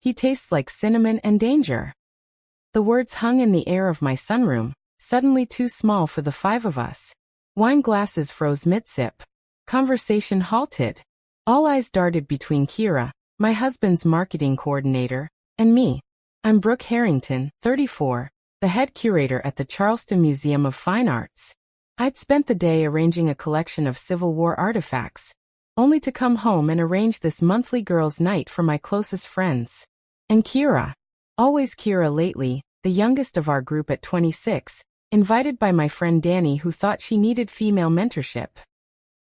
He tastes like cinnamon and danger. The words hung in the air of my sunroom, suddenly too small for the five of us. Wine glasses froze mid-sip. Conversation halted. All eyes darted between Kira, my husband's marketing coordinator, and me. I'm Brooke Harrington, 34, the head curator at the Charleston Museum of Fine Arts. I'd spent the day arranging a collection of Civil War artifacts, only to come home and arrange this monthly girls' night for my closest friends. And Kira, always Kira lately, the youngest of our group at 26, invited by my friend Danny who thought she needed female mentorship.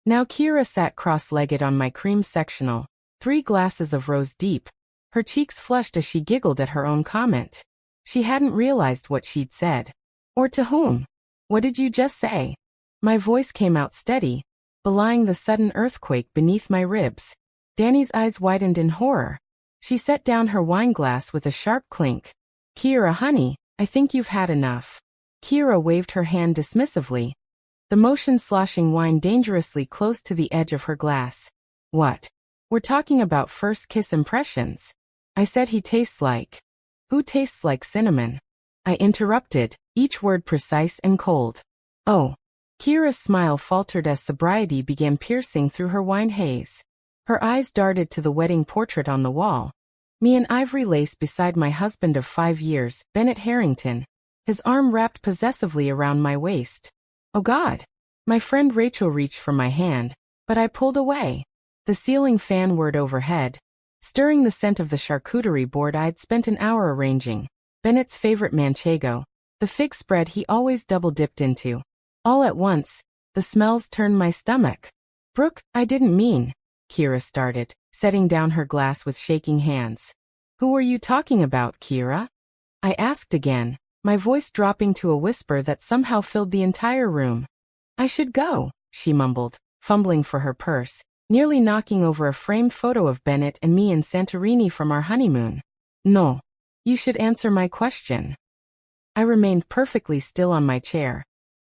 Now Kira sat cross-legged on my cream sectional, 3 glasses of rose deep, her cheeks flushed as she giggled at her own comment. She hadn't realized what she'd said. Or to whom. What did you just say? My voice came out steady, belying the sudden earthquake beneath my ribs. Danny's eyes widened in horror. She set down her wine glass with a sharp clink. Kira, honey, I think you've had enough. Kira waved her hand dismissively, the motion sloshing wine dangerously close to the edge of her glass. What? We're talking about first kiss impressions. I said he tastes like. Who tastes like cinnamon? I interrupted, each word precise and cold. Oh. Kira's smile faltered as sobriety began piercing through her wine haze. Her eyes darted to the wedding portrait on the wall. Me in ivory lace beside my husband of 5 years, Bennett Harrington, his arm wrapped possessively around my waist. Oh God! My friend Rachel reached for my hand, but I pulled away. The ceiling fan whirred overhead, stirring the scent of the charcuterie board I'd spent an hour arranging. Bennett's favorite manchego, the fig spread he always double-dipped into. All at once, the smells turned my stomach. Brooke, I didn't mean, Kira started, setting down her glass with shaking hands. Who were you talking about, Kira? I asked again, my voice dropping to a whisper that somehow filled the entire room. I should go, she mumbled, fumbling for her purse, nearly knocking over a framed photo of Bennett and me in Santorini from our honeymoon. No. You should answer my question. I remained perfectly still on my chair,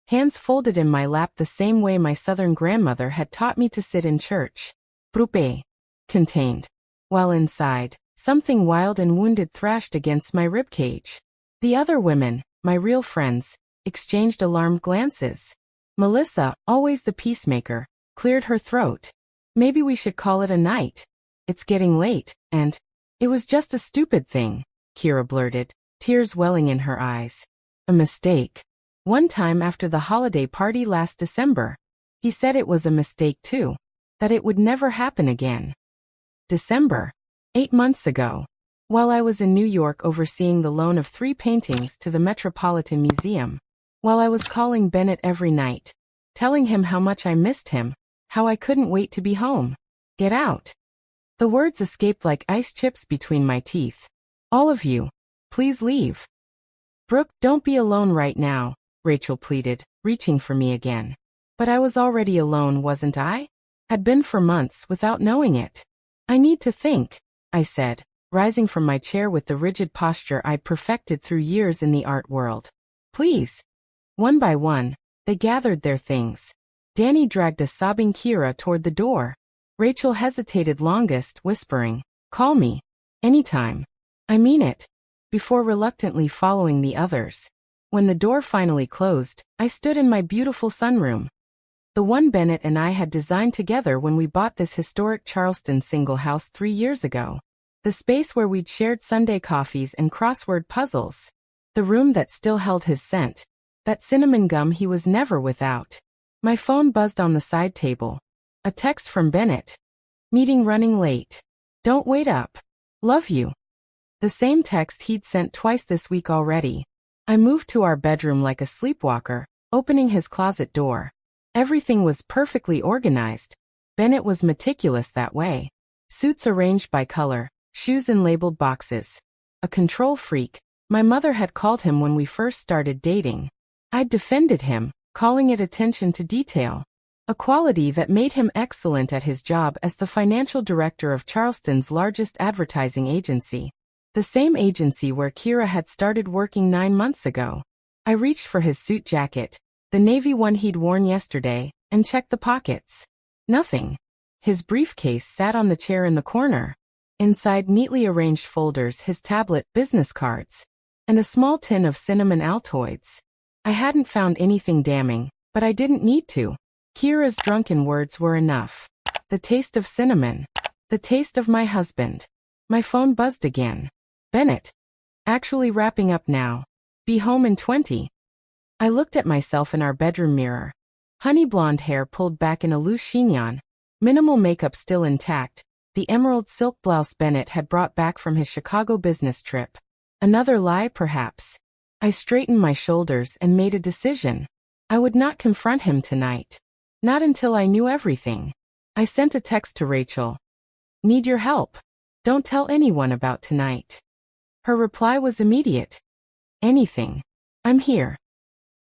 hands folded in my lap the same way my southern grandmother had taught me to sit in church. Brupe. Contained. While inside, something wild and wounded thrashed against my ribcage. The other women, my real friends, exchanged alarmed glances. Melissa, always the peacemaker, cleared her throat. Maybe we should call it a night. It's getting late, and it was just a stupid thing, Kira blurted, tears welling in her eyes. A mistake. One time after the holiday party last December, he said it was a mistake too, that it would never happen again. December. 8 months ago. While I was in New York overseeing the loan of 3 paintings to the Metropolitan Museum. While I was calling Bennett every night, telling him how much I missed him, how I couldn't wait to be home. Get out. The words escaped like ice chips between my teeth. All of you, please leave. Brooke, don't be alone right now, Rachel pleaded, reaching for me again. But I was already alone, wasn't I? Had been for months without knowing it. I need to think, I said, rising from my chair with the rigid posture I'd perfected through years in the art world. Please. One by one, they gathered their things. Danny dragged a sobbing Kira toward the door. Rachel hesitated longest, whispering, "Call me. Anytime. I mean it," before reluctantly following the others. When the door finally closed, I stood in my beautiful sunroom. The one Bennett and I had designed together when we bought this historic Charleston single house 3 years ago. The space where we'd shared Sunday coffees and crossword puzzles. The room that still held his scent. That cinnamon gum he was never without. My phone buzzed on the side table. A text from Bennett. Meeting running late. Don't wait up. Love you. The same text he'd sent twice this week already. I moved to our bedroom like a sleepwalker, opening his closet door. Everything was perfectly organized. Bennett was meticulous that way. Suits arranged by color, shoes in labeled boxes. A control freak, my mother had called him when we first started dating. I'd defended him, calling it attention to detail. A quality that made him excellent at his job as the financial director of Charleston's largest advertising agency. The same agency where Kira had started working 9 months ago. I reached for his suit jacket, the navy one he'd worn yesterday, and checked the pockets. Nothing. His briefcase sat on the chair in the corner. Inside neatly arranged folders his tablet, business cards, and a small tin of cinnamon Altoids. I hadn't found anything damning, but I didn't need to. Kira's drunken words were enough. The taste of cinnamon. The taste of my husband. My phone buzzed again. Bennett. Actually wrapping up now. Be home in 20. I looked at myself in our bedroom mirror. Honey blonde hair pulled back in a loose chignon. Minimal makeup still intact. The emerald silk blouse Bennett had brought back from his Chicago business trip. Another lie, perhaps. I straightened my shoulders and made a decision. I would not confront him tonight. Not until I knew everything. I sent a text to Rachel. Need your help. Don't tell anyone about tonight. Her reply was immediate. Anything. I'm here.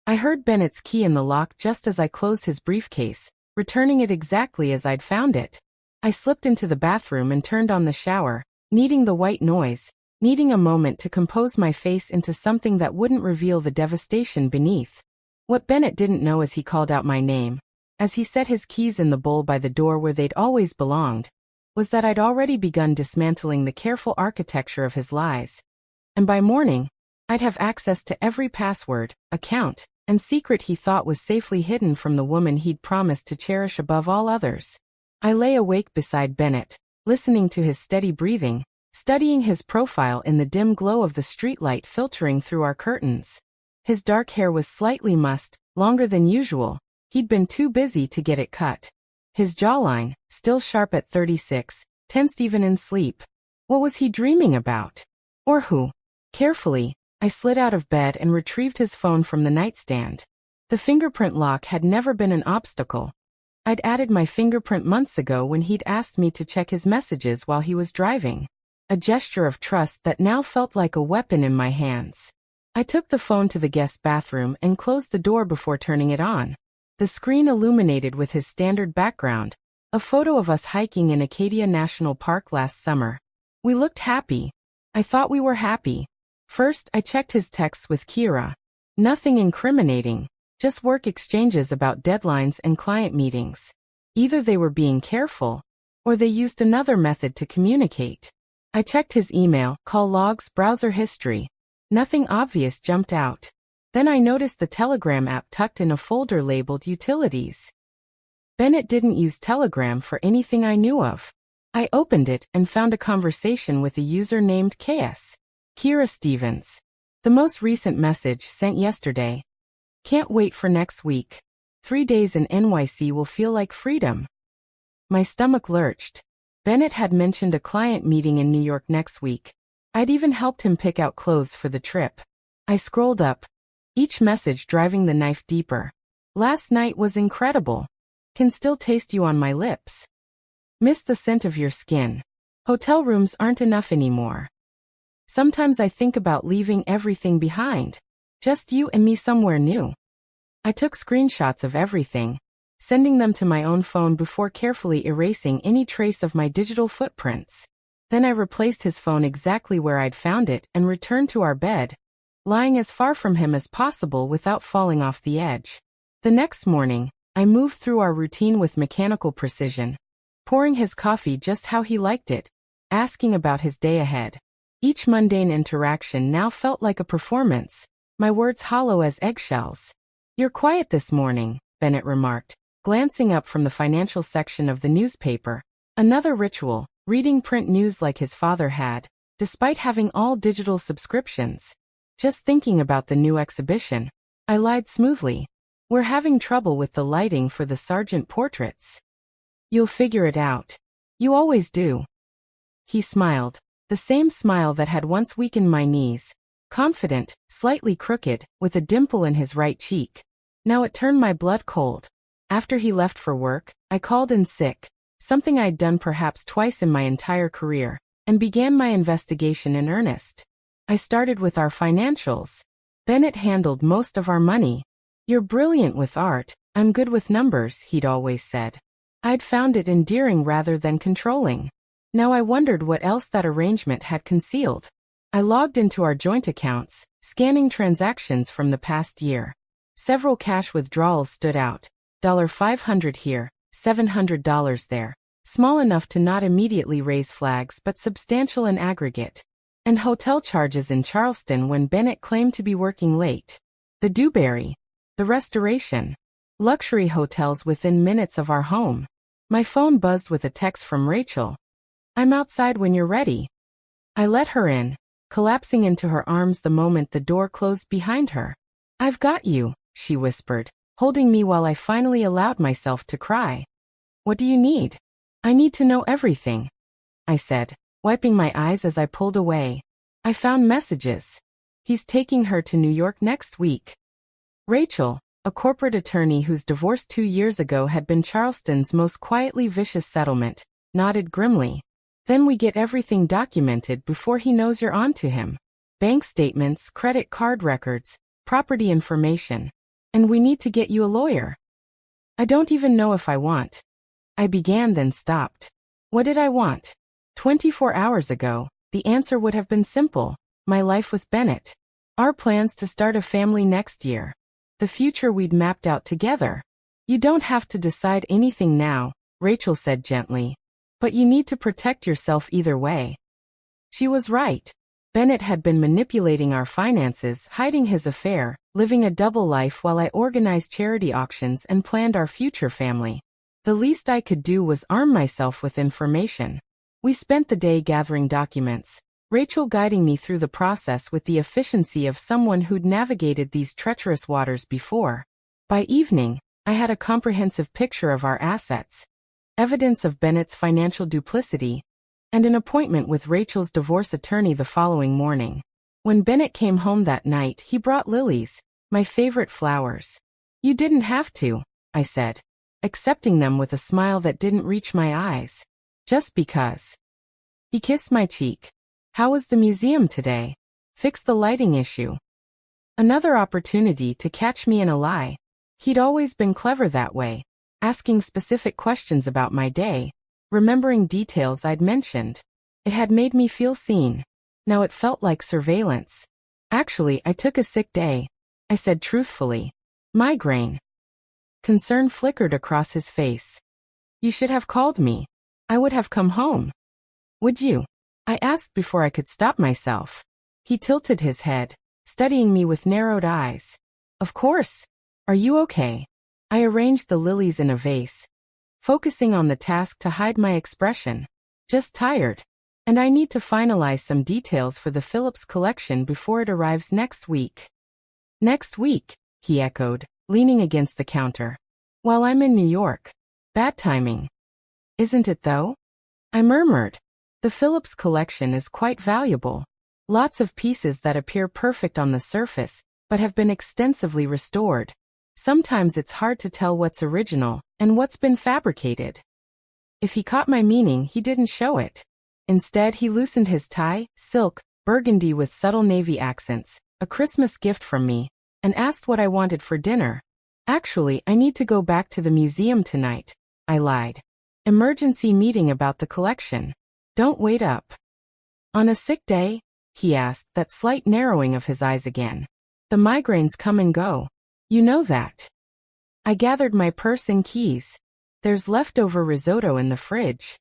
I heard Bennett's key in the lock just as I closed his briefcase, returning it exactly as I'd found it. I slipped into the bathroom and turned on the shower, needing the white noise, needing a moment to compose my face into something that wouldn't reveal the devastation beneath. What Bennett didn't know as he called out my name, as he set his keys in the bowl by the door where they'd always belonged, was that I'd already begun dismantling the careful architecture of his lies. And by morning, I'd have access to every password, account, and secret he thought was safely hidden from the woman he'd promised to cherish above all others. I lay awake beside Bennett, listening to his steady breathing, studying his profile in the dim glow of the streetlight filtering through our curtains. His dark hair was slightly mussed, longer than usual. He'd been too busy to get it cut. His jawline, still sharp at 36, tensed even in sleep. What was he dreaming about? Or who? Carefully, I slid out of bed and retrieved his phone from the nightstand. The fingerprint lock had never been an obstacle. I'd added my fingerprint months ago when he'd asked me to check his messages while he was driving. A gesture of trust that now felt like a weapon in my hands. I took the phone to the guest bathroom and closed the door before turning it on. The screen illuminated with his standard background, a photo of us hiking in Acadia National Park last summer. We looked happy. I thought we were happy. First, I checked his texts with Kira. Nothing incriminating, just work exchanges about deadlines and client meetings. Either they were being careful, or they used another method to communicate. I checked his email, call logs, browser history. Nothing obvious jumped out. Then I noticed the Telegram app tucked in a folder labeled Utilities. Bennett didn't use Telegram for anything I knew of. I opened it and found a conversation with a user named KS. Kira Stevens. The most recent message sent yesterday. Can't wait for next week. 3 days in NYC will feel like freedom. My stomach lurched. Bennett had mentioned a client meeting in New York next week. I'd even helped him pick out clothes for the trip. I scrolled up, each message driving the knife deeper. Last night was incredible. Can still taste you on my lips. Miss the scent of your skin. Hotel rooms aren't enough anymore. Sometimes I think about leaving everything behind. Just you and me somewhere new. I took screenshots of everything, sending them to my own phone before carefully erasing any trace of my digital footprints. Then I replaced his phone exactly where I'd found it and returned to our bed, lying as far from him as possible without falling off the edge. The next morning, I moved through our routine with mechanical precision, pouring his coffee just how he liked it, asking about his day ahead. Each mundane interaction now felt like a performance, my words hollow as eggshells. You're quiet this morning, Bennett remarked, glancing up from the financial section of the newspaper. Another ritual, reading print news like his father had, despite having all digital subscriptions. Just thinking about the new exhibition. I lied smoothly. We're having trouble with the lighting for the Sargent portraits. You'll figure it out. You always do. He smiled, the same smile that had once weakened my knees. Confident, slightly crooked, with a dimple in his right cheek. Now it turned my blood cold. After he left for work, I called in sick, something I'd done perhaps twice in my entire career, and began my investigation in earnest. I started with our financials. Bennett handled most of our money. You're brilliant with art, I'm good with numbers, he'd always said. I'd found it endearing rather than controlling. Now I wondered what else that arrangement had concealed. I logged into our joint accounts, scanning transactions from the past year. Several cash withdrawals stood out. $500 here, $700 there. Small enough to not immediately raise flags but substantial in aggregate. And hotel charges in Charleston when Bennett claimed to be working late. The Dewberry. The Restoration. Luxury hotels within minutes of our home. My phone buzzed with a text from Rachel. "I'm outside when you're ready." I let her in, collapsing into her arms the moment the door closed behind her. "I've got you," she whispered, holding me while I finally allowed myself to cry. "What do you need?" "I need to know everything," I said, wiping my eyes as I pulled away. "I found messages. He's taking her to New York next week." Rachel, a corporate attorney whose divorce 2 years ago had been Charleston's most quietly vicious settlement, nodded grimly. "Then we get everything documented before he knows you're on to him. Bank statements, credit card records, property information. And we need to get you a lawyer." "I don't even know if I want." I began then stopped. What did I want? 24 hours ago, the answer would have been simple. My life with Bennett. Our plans to start a family next year. The future we'd mapped out together. "You don't have to decide anything now," Rachel said gently. "But you need to protect yourself either way." She was right. Bennett had been manipulating our finances, hiding his affair, living a double life while I organized charity auctions and planned our future family. The least I could do was arm myself with information. We spent the day gathering documents, Rachel guiding me through the process with the efficiency of someone who'd navigated these treacherous waters before. By evening, I had a comprehensive picture of our assets, evidence of Bennett's financial duplicity, and an appointment with Rachel's divorce attorney the following morning. When Bennett came home that night, he brought lilies, my favorite flowers. "You didn't have to," I said, accepting them with a smile that didn't reach my eyes. "Just because." He kissed my cheek. "How was the museum today? Fix the lighting issue." Another opportunity to catch me in a lie. He'd always been clever that way, asking specific questions about my day, remembering details I'd mentioned. It had made me feel seen. Now it felt like surveillance. "Actually, I took a sick day," I said truthfully. "Migraine." Concern flickered across his face. "You should have called me. I would have come home." "Would you?" I asked before I could stop myself. He tilted his head, studying me with narrowed eyes. "Of course. Are you okay?" I arranged the lilies in a vase, focusing on the task to hide my expression. "Just tired. And I need to finalize some details for the Phillips collection before it arrives next week." "Next week," he echoed, leaning against the counter. "While I'm in New York. Bad timing." "Isn't it though?" I murmured. "The Phillips collection is quite valuable. Lots of pieces that appear perfect on the surface, but have been extensively restored. Sometimes it's hard to tell what's original and what's been fabricated." If he caught my meaning, he didn't show it. Instead, he loosened his tie, silk, burgundy with subtle navy accents, a Christmas gift from me, and asked what I wanted for dinner. "Actually, I need to go back to the museum tonight," I lied. "Emergency meeting about the collection. Don't wait up." "On a sick day?" he asked, that slight narrowing of his eyes again. "The migraines come and go. You know that." I gathered my purse and keys. "There's leftover risotto in the fridge."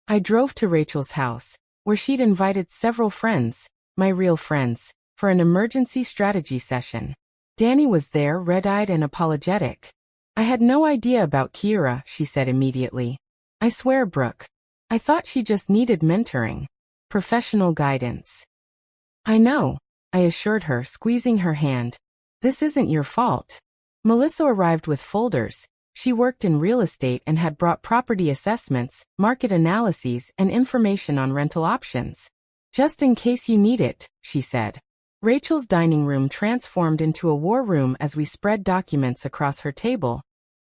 I drove to Rachel's house, where she'd invited several friends, my real friends, for an emergency strategy session. Danny was there, red-eyed and apologetic. "I had no idea about Kira," she said immediately. "I swear, Brooke. I thought she just needed mentoring. Professional guidance." "I know," I assured her, squeezing her hand. "This isn't your fault." Melissa arrived with folders. She worked in real estate and had brought property assessments, market analyses, and information on rental options. "Just in case you need it," she said. Rachel's dining room transformed into a war room as we spread documents across her table,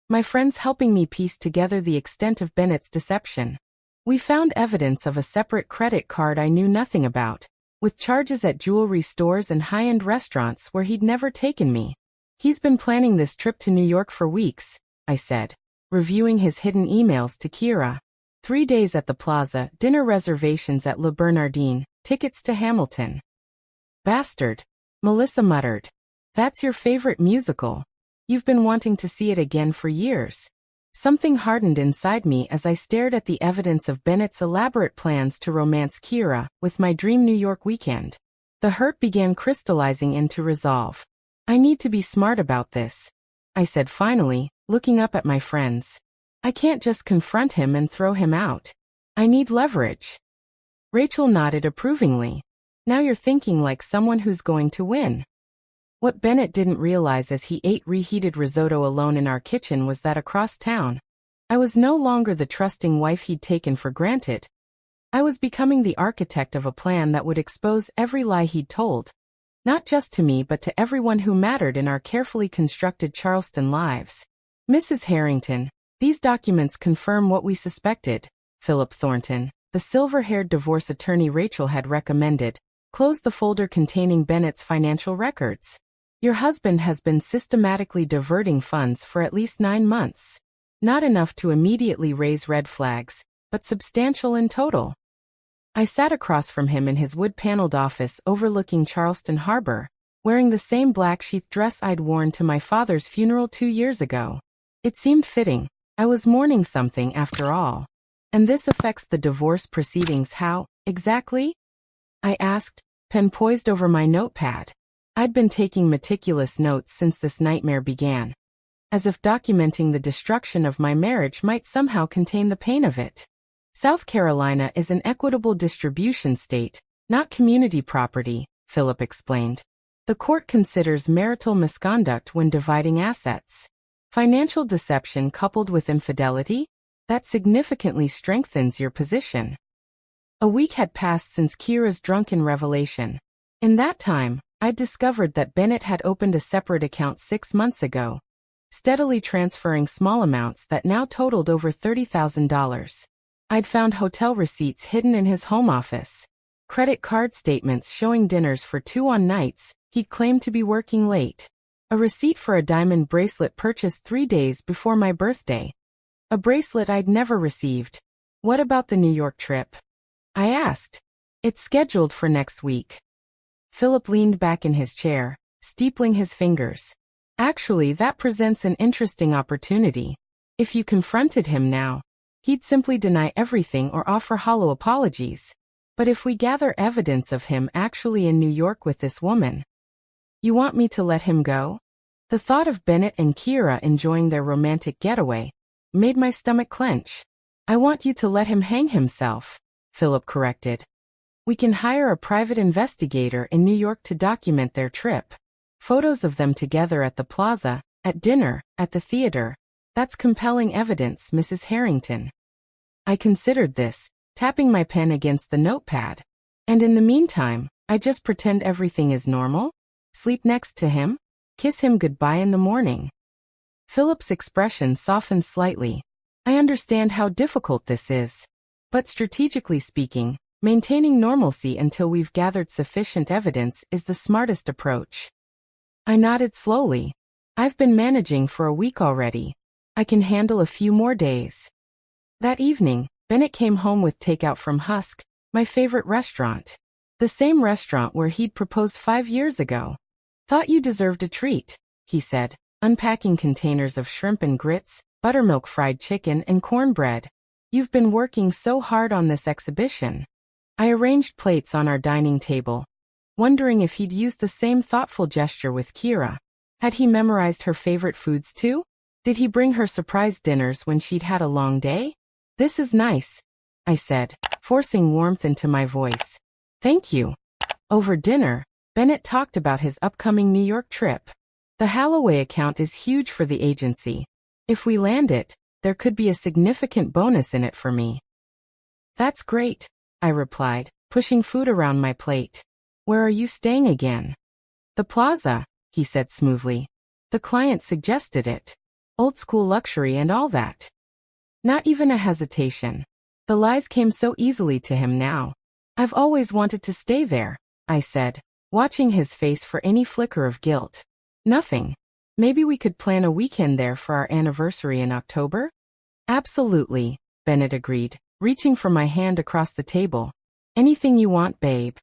my friends helping me piece together the extent of Bennett's deception. We found evidence of a separate credit card I knew nothing about, with charges at jewelry stores and high-end restaurants where he'd never taken me. "He's been planning this trip to New York for weeks," I said, reviewing his hidden emails to Kira. 3 days at the plaza, dinner reservations at Le Bernardin, tickets to Hamilton. "Bastard," Melissa muttered. "That's your favorite musical. You've been wanting to see it again for years." Something hardened inside me as I stared at the evidence of Bennett's elaborate plans to romance Kira with my dream New York weekend. The hurt began crystallizing into resolve. I need to be smart about this, I said finally, looking up at my friends. I can't just confront him and throw him out. I need leverage. Rachel nodded approvingly. Now you're thinking like someone who's going to win. What Bennett didn't realize as he ate reheated risotto alone in our kitchen was that across town, I was no longer the trusting wife he'd taken for granted. I was becoming the architect of a plan that would expose every lie he'd told, not just to me but to everyone who mattered in our carefully constructed Charleston lives. Mrs. Harrington, these documents confirm what we suspected. Philip Thornton, the silver-haired divorce attorney Rachel had recommended, closed the folder containing Bennett's financial records. Your husband has been systematically diverting funds for at least 9 months. Not enough to immediately raise red flags, but substantial in total. I sat across from him in his wood-paneled office overlooking Charleston Harbor, wearing the same black sheath dress I'd worn to my father's funeral 2 years ago. It seemed fitting. I was mourning something after all. And this affects the divorce proceedings how, exactly? I asked, pen poised over my notepad. I'd been taking meticulous notes since this nightmare began, as if documenting the destruction of my marriage might somehow contain the pain of it. South Carolina is an equitable distribution state, not community property, Philip explained. The court considers marital misconduct when dividing assets. Financial deception coupled with infidelity? That significantly strengthens your position. A week had passed since Kira's drunken revelation. In that time, I'd discovered that Bennett had opened a separate account 6 months ago, steadily transferring small amounts that now totaled over $30,000. I'd found hotel receipts hidden in his home office, credit card statements showing dinners for 2 on nights he'd claimed to be working late, a receipt for a diamond bracelet purchased 3 days before my birthday, a bracelet I'd never received. What about the New York trip? I asked. It's scheduled for next week. Philip leaned back in his chair, steepling his fingers. Actually, that presents an interesting opportunity. If you confronted him now, he'd simply deny everything or offer hollow apologies. But if we gather evidence of him actually in New York with this woman, you want me to let him go? The thought of Bennett and Kira enjoying their romantic getaway made my stomach clench. I want you to let him hang himself, Philip corrected. We can hire a private investigator in New York to document their trip. Photos of them together at the plaza, at dinner, at the theater. That's compelling evidence, Mrs. Harrington. I considered this, tapping my pen against the notepad. And in the meantime, I just pretend everything is normal? Sleep next to him? Kiss him goodbye in the morning? Philip's expression softened slightly. I understand how difficult this is. But strategically speaking, maintaining normalcy until we've gathered sufficient evidence is the smartest approach. I nodded slowly. I've been managing for a week already. I can handle a few more days. That evening, Bennett came home with takeout from Husk, my favorite restaurant. The same restaurant where he'd proposed 5 years ago. Thought you deserved a treat, he said, unpacking containers of shrimp and grits, buttermilk fried chicken and cornbread. You've been working so hard on this exhibition. I arranged plates on our dining table, wondering if he'd used the same thoughtful gesture with Kira. Had he memorized her favorite foods too? Did he bring her surprise dinners when she'd had a long day? This is nice, I said, forcing warmth into my voice. Thank you. Over dinner, Bennett talked about his upcoming New York trip. The Holloway account is huge for the agency. If we land it, there could be a significant bonus in it for me. That's great, I replied, pushing food around my plate. Where are you staying again? The plaza, he said smoothly. The client suggested it. Old school luxury and all that. Not even a hesitation. The lies came so easily to him now. I've always wanted to stay there, I said, watching his face for any flicker of guilt. Nothing. Maybe we could plan a weekend there for our anniversary in October? Absolutely, Bennett agreed, reaching for my hand across the table. Anything you want, babe.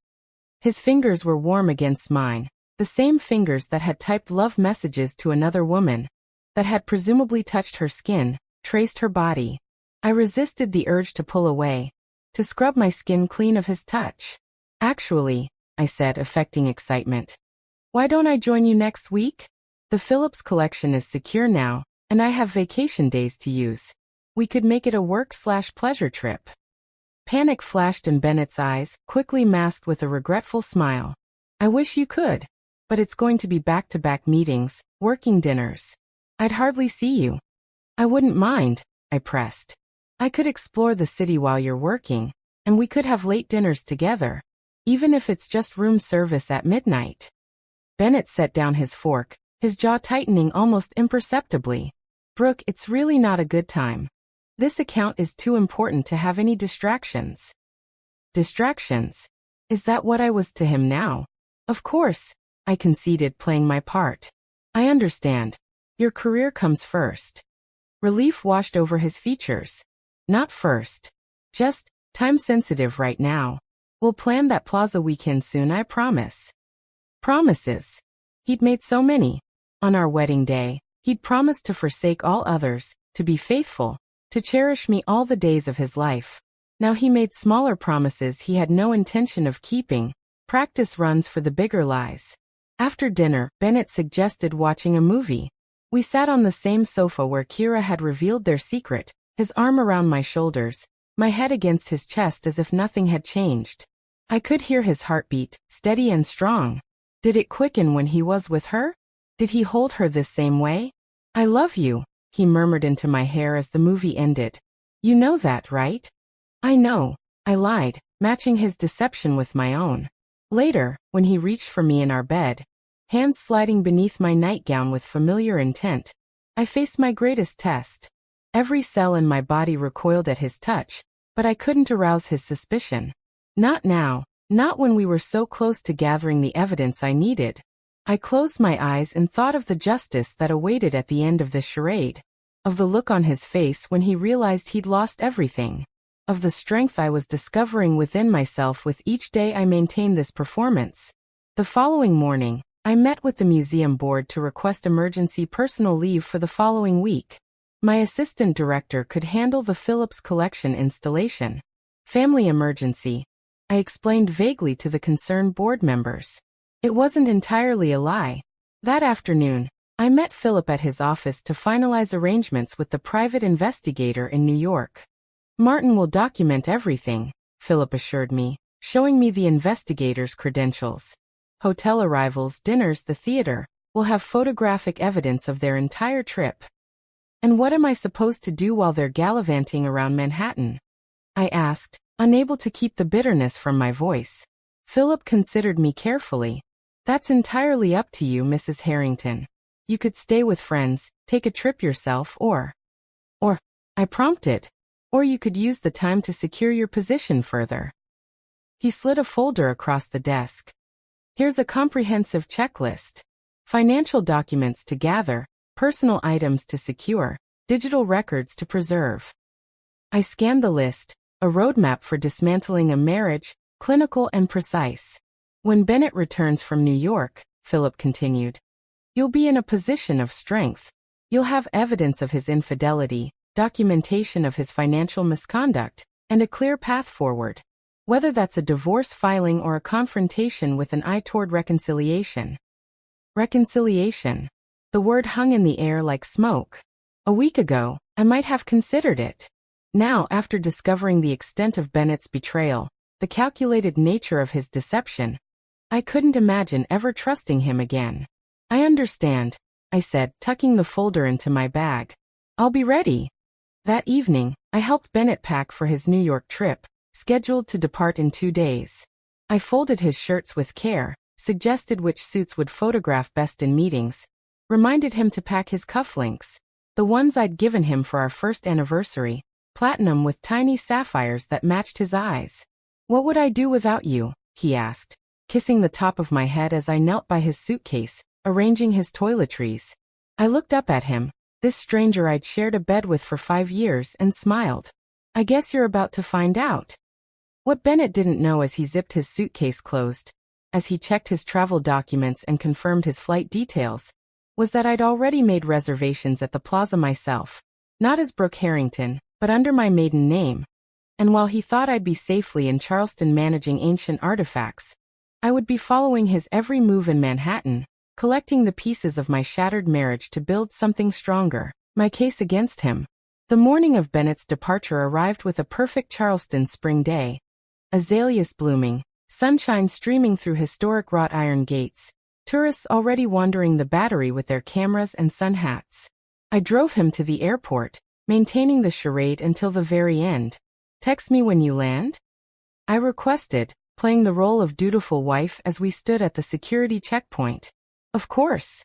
His fingers were warm against mine, the same fingers that had typed love messages to another woman, that had presumably touched her skin, traced her body. I resisted the urge to pull away, to scrub my skin clean of his touch. Actually, I said, affecting excitement. Why don't I join you next week? The Phillips collection is secure now, and I have vacation days to use. We could make it a work/pleasure trip. Panic flashed in Bennett's eyes, quickly masked with a regretful smile. I wish you could, but it's going to be back-to-back meetings, working dinners. I'd hardly see you. I wouldn't mind, I pressed. I could explore the city while you're working, and we could have late dinners together, even if it's just room service at midnight. Bennett set down his fork, his jaw tightening almost imperceptibly. Brooke, it's really not a good time. This account is too important to have any distractions. Distractions? Is that what I was to him now? Of course, I conceded, playing my part. I understand. Your career comes first. Relief washed over his features. Not first. Just, time-sensitive right now. We'll plan that plaza weekend soon, I promise. Promises. He'd made so many. On our wedding day, he'd promised to forsake all others, to be faithful, to cherish me all the days of his life. Now he made smaller promises he had no intention of keeping, practice runs for the bigger lies. After dinner, Bennett suggested watching a movie. We sat on the same sofa where Kira had revealed their secret, his arm around my shoulders, my head against his chest as if nothing had changed. I could hear his heartbeat, steady and strong. Did it quicken when he was with her? Did he hold her this same way? I love you, he murmured into my hair as the movie ended. You know that, right? I know, I lied, matching his deception with my own. Later, when he reached for me in our bed, hands sliding beneath my nightgown with familiar intent, I faced my greatest test. Every cell in my body recoiled at his touch, but I couldn't arouse his suspicion. Not now, not when we were so close to gathering the evidence I needed. I closed my eyes and thought of the justice that awaited at the end of this charade, of the look on his face when he realized he'd lost everything, of the strength I was discovering within myself with each day I maintained this performance. The following morning, I met with the museum board to request emergency personal leave for the following week. My assistant director could handle the Phillips collection installation. Family emergency, I explained vaguely to the concerned board members. It wasn't entirely a lie. That afternoon, I met Philip at his office to finalize arrangements with the private investigator in New York. Martin will document everything, Philip assured me, showing me the investigator's credentials. Hotel arrivals, dinners, the theater, will have photographic evidence of their entire trip. And what am I supposed to do while they're gallivanting around Manhattan? I asked, unable to keep the bitterness from my voice. Philip considered me carefully. That's entirely up to you, Mrs. Harrington. You could stay with friends, take a trip yourself, or, I prompted, or you could use the time to secure your position further. He slid a folder across the desk. Here's a comprehensive checklist. Financial documents to gather, personal items to secure, digital records to preserve. I scanned the list, a roadmap for dismantling a marriage, clinical and precise. When Bennett returns from New York, Philip continued, you'll be in a position of strength. You'll have evidence of his infidelity, documentation of his financial misconduct, and a clear path forward. Whether that's a divorce filing or a confrontation with an eye toward reconciliation. Reconciliation. The word hung in the air like smoke. A week ago, I might have considered it. Now, after discovering the extent of Bennett's betrayal, the calculated nature of his deception, I couldn't imagine ever trusting him again. I understand, I said, tucking the folder into my bag. I'll be ready. That evening, I helped Bennett pack for his New York trip, scheduled to depart in 2 days. I folded his shirts with care, suggested which suits would photograph best in meetings, reminded him to pack his cufflinks, the ones I'd given him for our first anniversary, platinum with tiny sapphires that matched his eyes. What would I do without you? He asked, kissing the top of my head as I knelt by his suitcase, arranging his toiletries. I looked up at him, this stranger I'd shared a bed with for 5 years, and smiled. I guess you're about to find out. What Bennett didn't know as he zipped his suitcase closed, as he checked his travel documents and confirmed his flight details, was that I'd already made reservations at the plaza myself. Not as Brooke Harrington, but under my maiden name. And while he thought I'd be safely in Charleston managing ancient artifacts, I would be following his every move in Manhattan, collecting the pieces of my shattered marriage to build something stronger, my case against him. The morning of Bennett's departure arrived with a perfect Charleston spring day. Azaleas blooming, sunshine streaming through historic wrought iron gates, tourists already wandering the Battery with their cameras and sun hats. I drove him to the airport, maintaining the charade until the very end. "Text me when you land?" I requested, playing the role of dutiful wife as we stood at the security checkpoint. "Of course."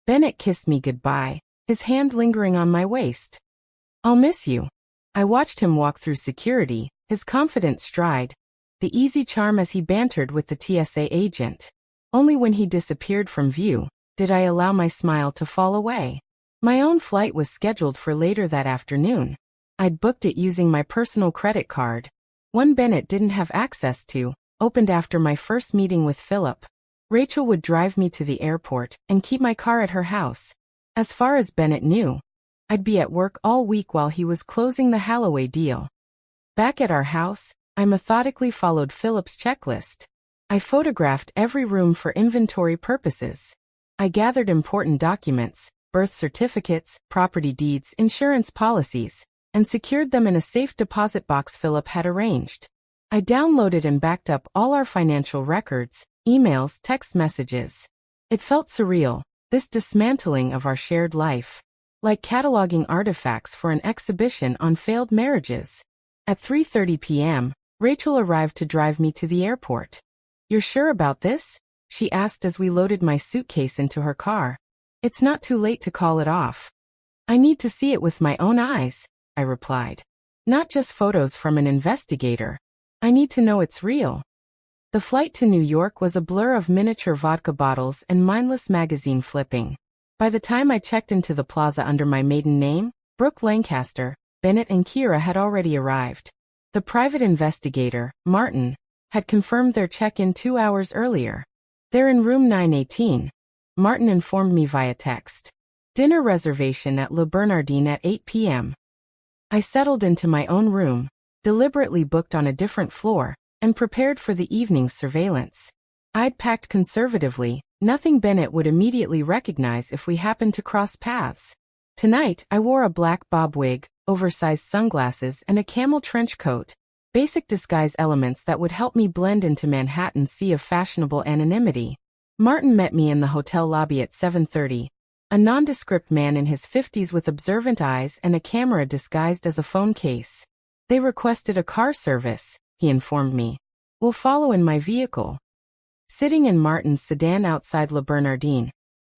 Bennett kissed me goodbye, his hand lingering on my waist. "I'll miss you." I watched him walk through security, his confident stride, the easy charm as he bantered with the TSA agent. Only when he disappeared from view did I allow my smile to fall away. My own flight was scheduled for later that afternoon. I'd booked it using my personal credit card, one Bennett didn't have access to, opened after my first meeting with Philip. Rachel would drive me to the airport and keep my car at her house. As far as Bennett knew, I'd be at work all week while he was closing the Holloway deal. Back at our house, I methodically followed Philip's checklist. I photographed every room for inventory purposes. I gathered important documents, birth certificates, property deeds, insurance policies, and secured them in a safe deposit box Philip had arranged. I downloaded and backed up all our financial records, emails, text messages. It felt surreal, this dismantling of our shared life. Like cataloging artifacts for an exhibition on failed marriages. At 3:30 p.m., Rachel arrived to drive me to the airport. "You're sure about this?" she asked as we loaded my suitcase into her car. "It's not too late to call it off." "I need to see it with my own eyes," I replied. "Not just photos from an investigator. I need to know it's real." The flight to New York was a blur of miniature vodka bottles and mindless magazine flipping. By the time I checked into the plaza under my maiden name, Brooke Lancaster, Bennett and Kira had already arrived. The private investigator, Martin, had confirmed their check-in 2 hours earlier. "They're in room 918, Martin informed me via text. "Dinner reservation at Le Bernardin at 8 p.m. I settled into my own room, deliberately booked on a different floor, and prepared for the evening's surveillance. I'd packed conservatively, nothing Bennett would immediately recognize if we happened to cross paths. Tonight, I wore a black bob wig, oversized sunglasses, and a camel trench coat. Basic disguise elements that would help me blend into Manhattan's sea of fashionable anonymity. Martin met me in the hotel lobby at 7:30. A nondescript man in his 50s with observant eyes and a camera disguised as a phone case. "They requested a car service," he informed me. "We'll follow in my vehicle." Sitting in Martin's sedan outside Le Bernardin,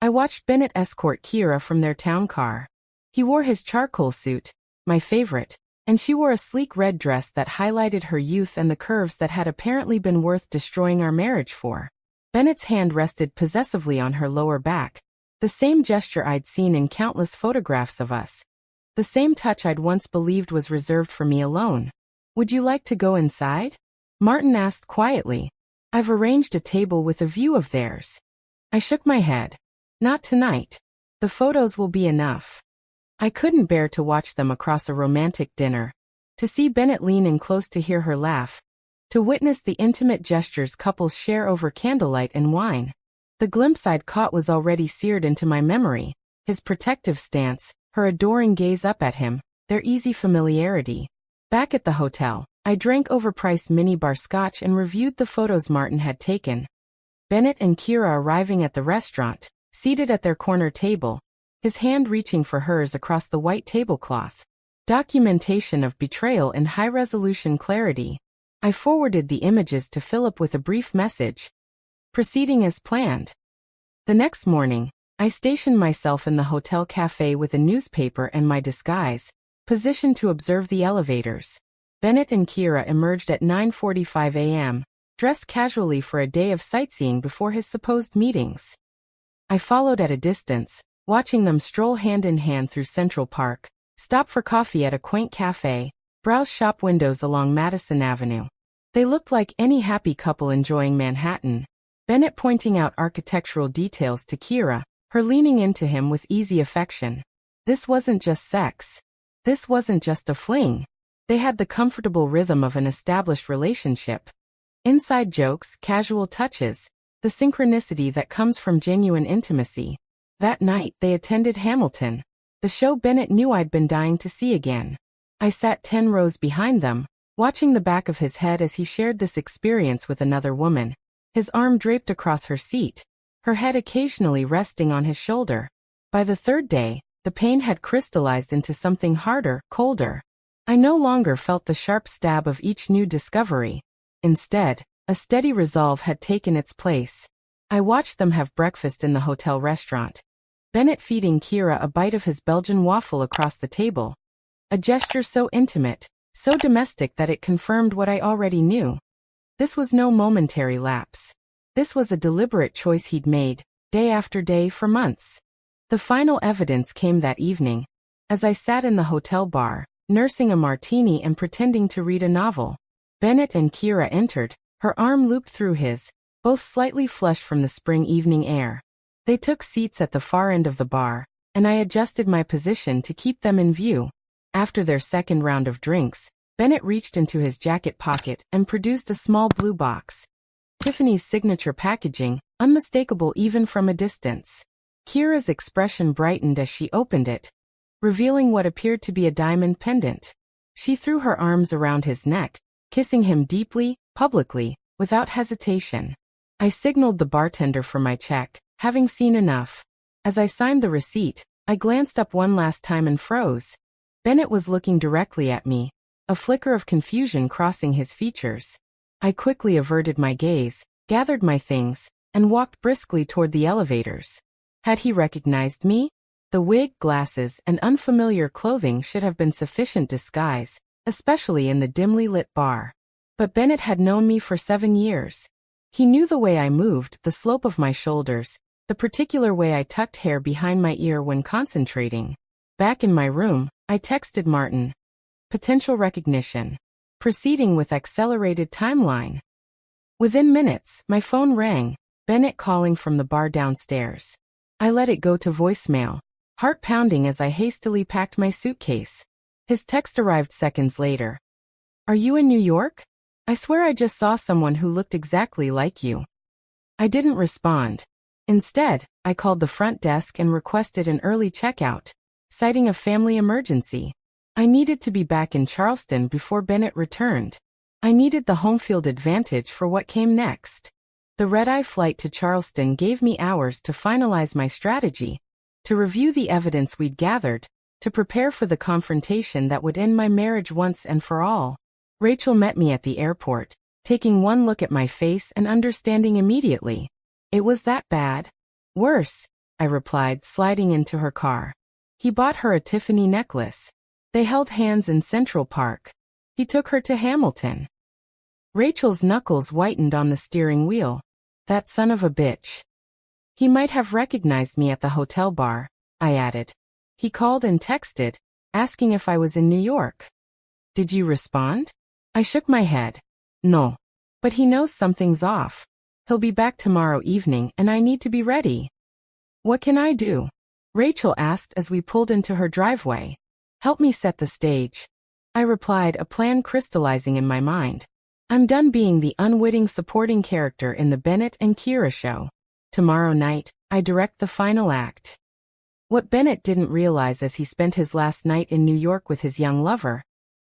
I watched Bennett escort Kira from their town car. He wore his charcoal suit, my favorite, and she wore a sleek red dress that highlighted her youth and the curves that had apparently been worth destroying our marriage for. Bennett's hand rested possessively on her lower back, the same gesture I'd seen in countless photographs of us. The same touch I'd once believed was reserved for me alone. "Would you like to go inside?" Martin asked quietly. "I've arranged a table with a view of theirs." I shook my head. "Not tonight. The photos will be enough." I couldn't bear to watch them across a romantic dinner. To see Bennett lean in close to hear her laugh. To witness the intimate gestures couples share over candlelight and wine. The glimpse I'd caught was already seared into my memory. His protective stance, her adoring gaze up at him, their easy familiarity. Back at the hotel, I drank overpriced minibar scotch and reviewed the photos Martin had taken. Bennett and Kira arriving at the restaurant, seated at their corner table, his hand reaching for hers across the white tablecloth. Documentation of betrayal in high-resolution clarity. I forwarded the images to Philip with a brief message. Proceeding as planned. The next morning, I stationed myself in the hotel cafe with a newspaper and my disguise, positioned to observe the elevators. Bennett and Kira emerged at 9:45 a.m., dressed casually for a day of sightseeing before his supposed meetings. I followed at a distance, watching them stroll hand in hand through Central Park, stop for coffee at a quaint cafe, browse shop windows along Madison Avenue. They looked like any happy couple enjoying Manhattan. Bennett pointing out architectural details to Kira, her leaning into him with easy affection. This wasn't just sex. This wasn't just a fling. They had the comfortable rhythm of an established relationship. Inside jokes, casual touches, the synchronicity that comes from genuine intimacy. That night, they attended Hamilton, the show Bennett knew I'd been dying to see again. I sat 10 rows behind them, watching the back of his head as he shared this experience with another woman, his arm draped across her seat, her head occasionally resting on his shoulder. By the third day, the pain had crystallized into something harder, colder. I no longer felt the sharp stab of each new discovery. Instead, a steady resolve had taken its place. I watched them have breakfast in the hotel restaurant. Bennett feeding Kira a bite of his Belgian waffle across the table. A gesture so intimate, so domestic that it confirmed what I already knew. This was no momentary lapse. This was a deliberate choice he'd made, day after day for months. The final evidence came that evening, as I sat in the hotel bar, nursing a martini and pretending to read a novel. Bennett and Kira entered, her arm looped through his, both slightly flushed from the spring evening air. They took seats at the far end of the bar, and I adjusted my position to keep them in view. After their second round of drinks, Bennett reached into his jacket pocket and produced a small blue box. Tiffany's signature packaging, unmistakable even from a distance. Kira's expression brightened as she opened it, revealing what appeared to be a diamond pendant. She threw her arms around his neck, kissing him deeply, publicly, without hesitation. I signaled the bartender for my check, having seen enough. As I signed the receipt, I glanced up one last time and froze. Bennett was looking directly at me, a flicker of confusion crossing his features. I quickly averted my gaze, gathered my things, and walked briskly toward the elevators. Had he recognized me? The wig, glasses, and unfamiliar clothing should have been sufficient disguise, especially in the dimly lit bar. But Bennett had known me for 7 years. He knew the way I moved, the slope of my shoulders, the particular way I tucked hair behind my ear when concentrating. Back in my room, I texted Martin. Potential recognition. Proceeding with accelerated timeline. Within minutes, my phone rang, Bennett calling from the bar downstairs. I let it go to voicemail, heart pounding as I hastily packed my suitcase. His text arrived seconds later. Are you in New York? I swear I just saw someone who looked exactly like you. I didn't respond. Instead, I called the front desk and requested an early checkout, citing a family emergency. I needed to be back in Charleston before Bennett returned. I needed the home field advantage for what came next. The red-eye flight to Charleston gave me hours to finalize my strategy, to review the evidence we'd gathered, to prepare for the confrontation that would end my marriage once and for all. Rachel met me at the airport, taking one look at my face and understanding immediately. It was that bad? Worse, I replied, sliding into her car. He bought her a Tiffany necklace. They held hands in Central Park. He took her to Hamilton. Rachel's knuckles whitened on the steering wheel. That son of a bitch. He might have recognized me at the hotel bar, I added. He called and texted, asking if I was in New York. Did you respond? I shook my head. No. But he knows something's off. He'll be back tomorrow evening and I need to be ready. What can I do? Rachel asked as we pulled into her driveway. Help me set the stage. I replied, a plan crystallizing in my mind. I'm done being the unwitting supporting character in the Bennett and Kira show. Tomorrow night, I direct the final act. What Bennett didn't realize as he spent his last night in New York with his young lover,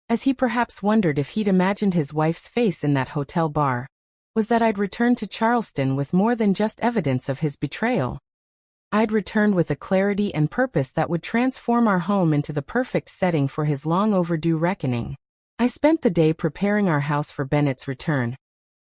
as he perhaps wondered if he'd imagined his wife's face in that hotel bar, was that I'd returned to Charleston with more than just evidence of his betrayal. I'd returned with a clarity and purpose that would transform our home into the perfect setting for his long overdue reckoning. I spent the day preparing our house for Bennett's return,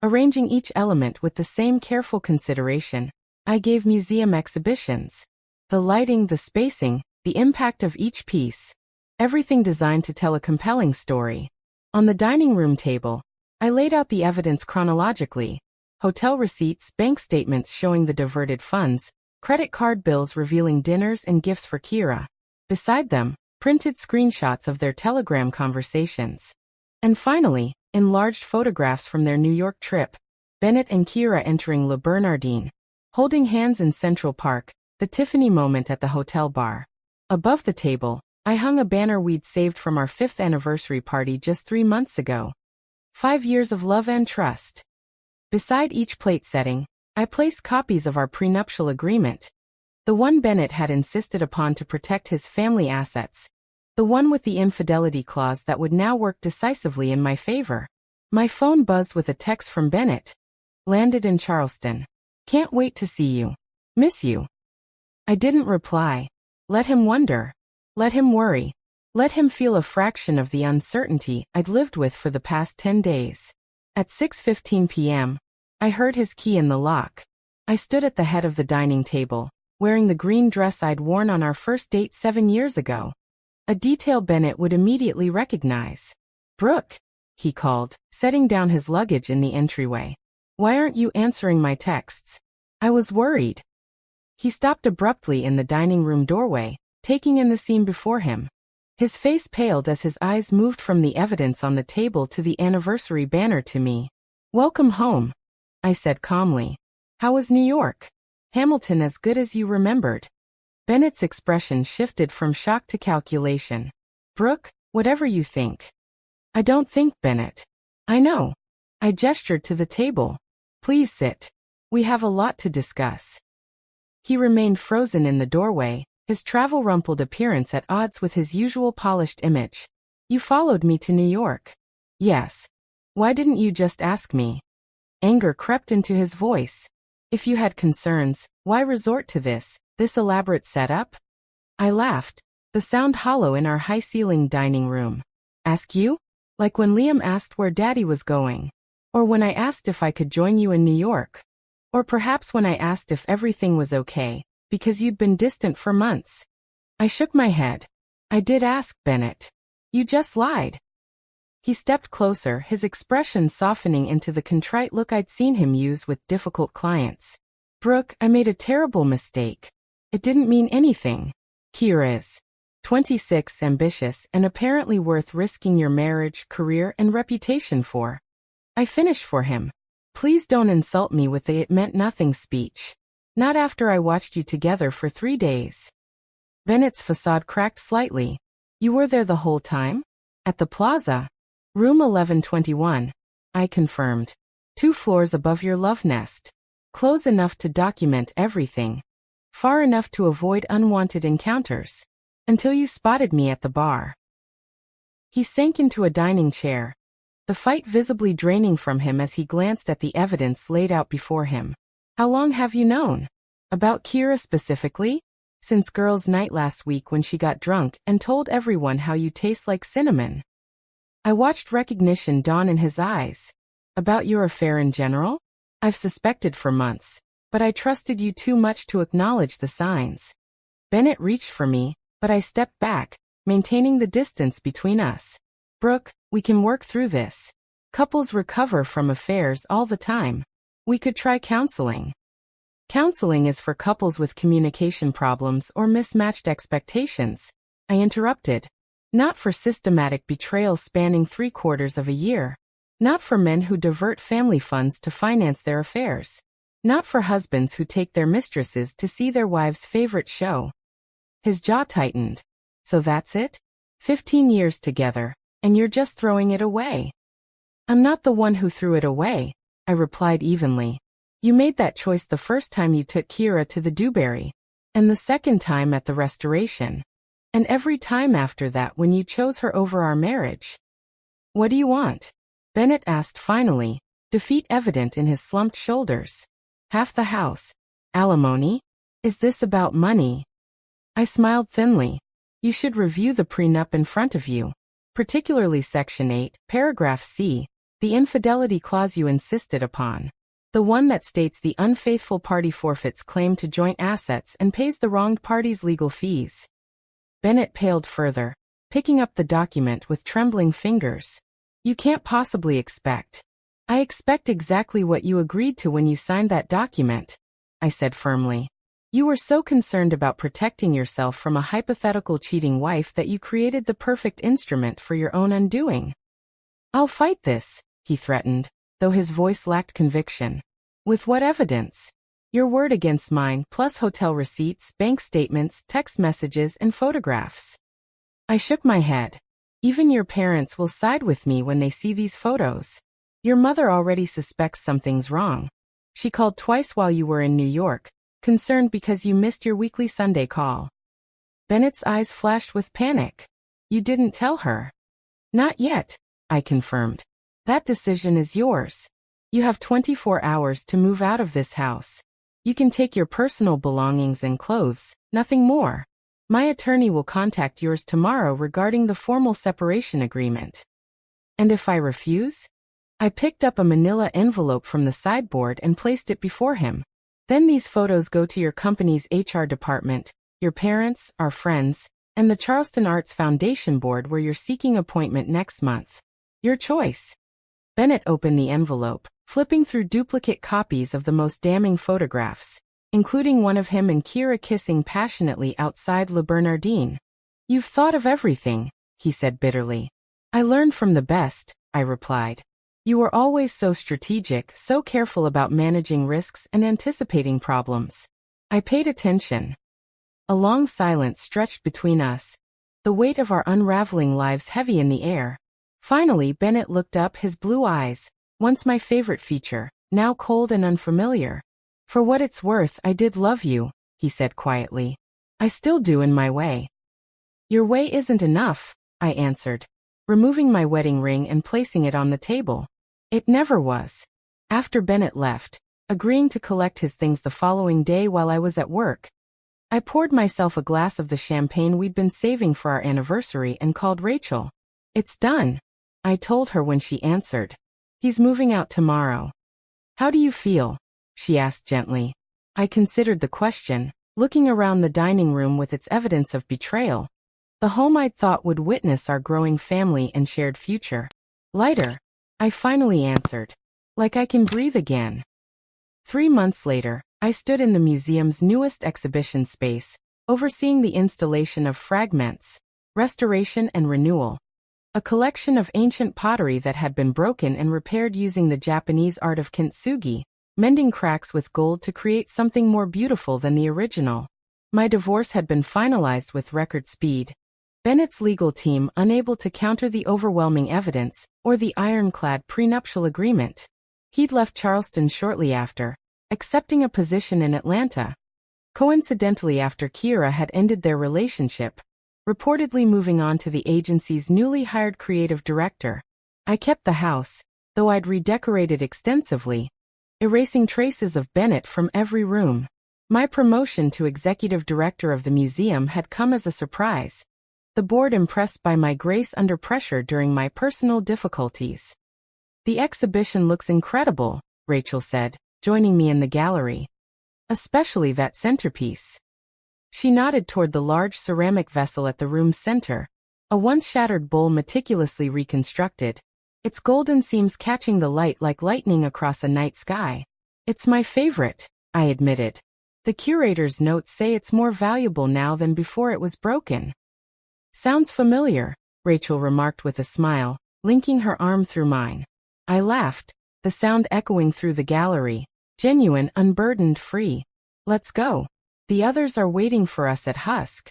arranging each element with the same careful consideration I gave museum exhibitions. The lighting, the spacing, the impact of each piece. Everything designed to tell a compelling story. On the dining room table, I laid out the evidence chronologically. Hotel receipts, bank statements showing the diverted funds, credit card bills revealing dinners and gifts for Kira. Beside them, printed screenshots of their Telegram conversations. And finally, enlarged photographs from their New York trip, Bennett and Kira entering Le Bernardin, holding hands in Central Park, the Tiffany moment at the hotel bar. Above the table, I hung a banner we'd saved from our 5th anniversary party just 3 months ago. 5 years of love and trust. Beside each plate setting, I placed copies of our prenuptial agreement. The one Bennett had insisted upon to protect his family assets. The one with the infidelity clause that would now work decisively in my favor. My phone buzzed with a text from Bennett. Landed in Charleston. Can't wait to see you. Miss you. I didn't reply. Let him wonder. Let him worry. Let him feel a fraction of the uncertainty I'd lived with for the past 10 days. At 6:15 p.m., I heard his key in the lock. I stood at the head of the dining table, wearing the green dress I'd worn on our first date 7 years ago. A detail Bennett would immediately recognize. Brooke, he called, setting down his luggage in the entryway. Why aren't you answering my texts? I was worried. He stopped abruptly in the dining room doorway, taking in the scene before him. His face paled as his eyes moved from the evidence on the table to the anniversary banner to me. Welcome home, I said calmly. How was New York? Hamilton as good as you remembered? Bennett's expression shifted from shock to calculation. Brooke, whatever you think. I don't think, Bennett. I know. I gestured to the table. Please sit. We have a lot to discuss. He remained frozen in the doorway, his travel-rumpled appearance at odds with his usual polished image. You followed me to New York. Yes. Why didn't you just ask me? Anger crept into his voice. If you had concerns, why resort to this elaborate setup? I laughed, the sound hollow in our high-ceilinged dining room. Ask you? Like when Liam asked where Daddy was going. Or when I asked if I could join you in New York. Or perhaps when I asked if everything was okay, because you'd been distant for months. I shook my head. I did ask, Bennett. You just lied. He stepped closer, his expression softening into the contrite look I'd seen him use with difficult clients. Brooke, I made a terrible mistake. It didn't mean anything. Kiera is 26, ambitious, and apparently worth risking your marriage, career, and reputation for. I finished for him. Please don't insult me with the "it meant nothing" speech. Not after I watched you together for 3 days. Bennett's facade cracked slightly. You were there the whole time? At the plaza? Room 1121. I confirmed. 2 floors above your love nest. Close enough to document everything. Far enough to avoid unwanted encounters. Until you spotted me at the bar. He sank into a dining chair, the fight visibly draining from him as he glanced at the evidence laid out before him. How long have you known? About Kiera specifically? Since girls' night last week when she got drunk and told everyone how you taste like cinnamon. I watched recognition dawn in his eyes. About your affair in general? I've suspected for months, but I trusted you too much to acknowledge the signs. Bennett reached for me, but I stepped back, maintaining the distance between us. Brooke, we can work through this. Couples recover from affairs all the time. We could try counseling. Counseling is for couples with communication problems or mismatched expectations, I interrupted. Not for systematic betrayal spanning 3/4 of a year. Not for men who divert family funds to finance their affairs. Not for husbands who take their mistresses to see their wives' favorite show. His jaw tightened. So that's it? 15 years together, and you're just throwing it away. I'm not the one who threw it away, I replied evenly. You made that choice the first time you took Kiera to the Dewberry, and the second time at the Restoration, and every time after that when you chose her over our marriage. What do you want? Bennett asked finally, defeat evident in his slumped shoulders. Half the house. Alimony? Is this about money? I smiled thinly. You should review the prenup in front of you, particularly Section 8, Paragraph C, the infidelity clause you insisted upon. The one that states the unfaithful party forfeits claim to joint assets and pays the wronged party's legal fees. Bennett paled further, picking up the document with trembling fingers. You can't possibly expect. I expect exactly what you agreed to when you signed that document, I said firmly. You were so concerned about protecting yourself from a hypothetical cheating wife that you created the perfect instrument for your own undoing. I'll fight this, he threatened, though his voice lacked conviction. With what evidence? Your word against mine, plus hotel receipts, bank statements, text messages, and photographs. I shook my head. Even your parents will side with me when they see these photos. Your mother already suspects something's wrong. She called twice while you were in New York, concerned because you missed your weekly Sunday call. Bennett's eyes flashed with panic. You didn't tell her? Not yet, I confirmed. That decision is yours. You have 24 hours to move out of this house. You can take your personal belongings and clothes, nothing more. My attorney will contact yours tomorrow regarding the formal separation agreement. And if I refuse? I picked up a manila envelope from the sideboard and placed it before him. Then these photos go to your company's HR department, your parents, our friends, and the Charleston Arts Foundation board where you're seeking appointment next month. Your choice. Bennett opened the envelope, flipping through duplicate copies of the most damning photographs, including one of him and Kira kissing passionately outside Le Bernardin. You've thought of everything, he said bitterly. I learned from the best, I replied. You were always so strategic, so careful about managing risks and anticipating problems. I paid attention. A long silence stretched between us, the weight of our unraveling lives heavy in the air. Finally, Bennett looked up, his blue eyes, once my favorite feature, now cold and unfamiliar. For what it's worth, I did love you, he said quietly. I still do in my way. Your way isn't enough, I answered, removing my wedding ring and placing it on the table. It never was. After Bennett left, agreeing to collect his things the following day while I was at work, I poured myself a glass of the champagne we'd been saving for our anniversary and called Rachel. It's done, I told her when she answered. He's moving out tomorrow. How do you feel? She asked gently. I considered the question, looking around the dining room with its evidence of betrayal. The home I'd thought would witness our growing family and shared future. Lighter, I finally answered. Like I can breathe again. 3 months later, I stood in the museum's newest exhibition space, overseeing the installation of fragments, restoration and renewal. A collection of ancient pottery that had been broken and repaired using the Japanese art of kintsugi, mending cracks with gold to create something more beautiful than the original. My divorce had been finalized with record speed. Bennett's legal team unable to counter the overwhelming evidence or the ironclad prenuptial agreement. He'd left Charleston shortly after, accepting a position in Atlanta. Coincidentally, after Kira had ended their relationship, reportedly moving on to the agency's newly hired creative director. I kept the house, though I'd redecorated extensively, erasing traces of Bennett from every room. My promotion to executive director of the museum had come as a surprise. The board impressed by my grace under pressure during my personal difficulties. The exhibition looks incredible, Rachel said, joining me in the gallery. Especially that centerpiece. She nodded toward the large ceramic vessel at the room's center, a once shattered bowl meticulously reconstructed, its golden seams catching the light like lightning across a night sky. It's my favorite, I admitted. The curator's notes say it's more valuable now than before it was broken. Sounds familiar, Rachel remarked with a smile, linking her arm through mine. I laughed, the sound echoing through the gallery, genuine, unburdened, free. Let's go. The others are waiting for us at Husk.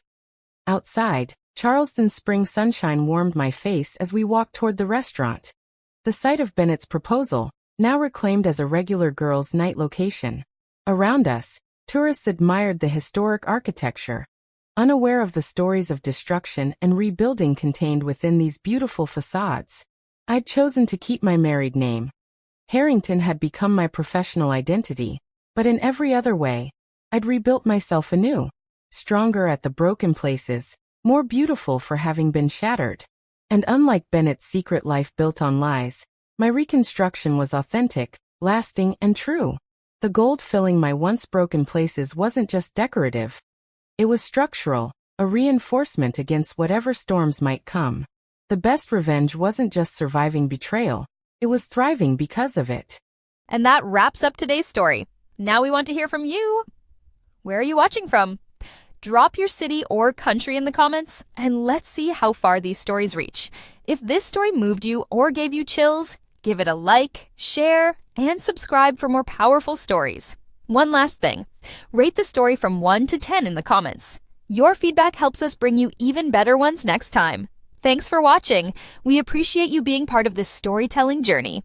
Outside, Charleston's spring sunshine warmed my face as we walked toward the restaurant. The site of Bennett's proposal, now reclaimed as a regular girls' night location. Around us, tourists admired the historic architecture, unaware of the stories of destruction and rebuilding contained within these beautiful facades. I'd chosen to keep my married name. Harrington had become my professional identity, but in every other way, I'd rebuilt myself anew, stronger at the broken places, more beautiful for having been shattered. And unlike Bennett's secret life built on lies, my reconstruction was authentic, lasting, and true. The gold filling my once broken places wasn't just decorative. It was structural, a reinforcement against whatever storms might come. The best revenge wasn't just surviving betrayal, it was thriving because of it. And that wraps up today's story. Now we want to hear from you. Where are you watching from? Drop your city or country in the comments, and let's see how far these stories reach. If this story moved you or gave you chills, give it a like, share, and subscribe for more powerful stories. One last thing, rate the story from 1 to 10 in the comments. Your feedback helps us bring you even better ones next time. Thanks for watching. We appreciate you being part of this storytelling journey.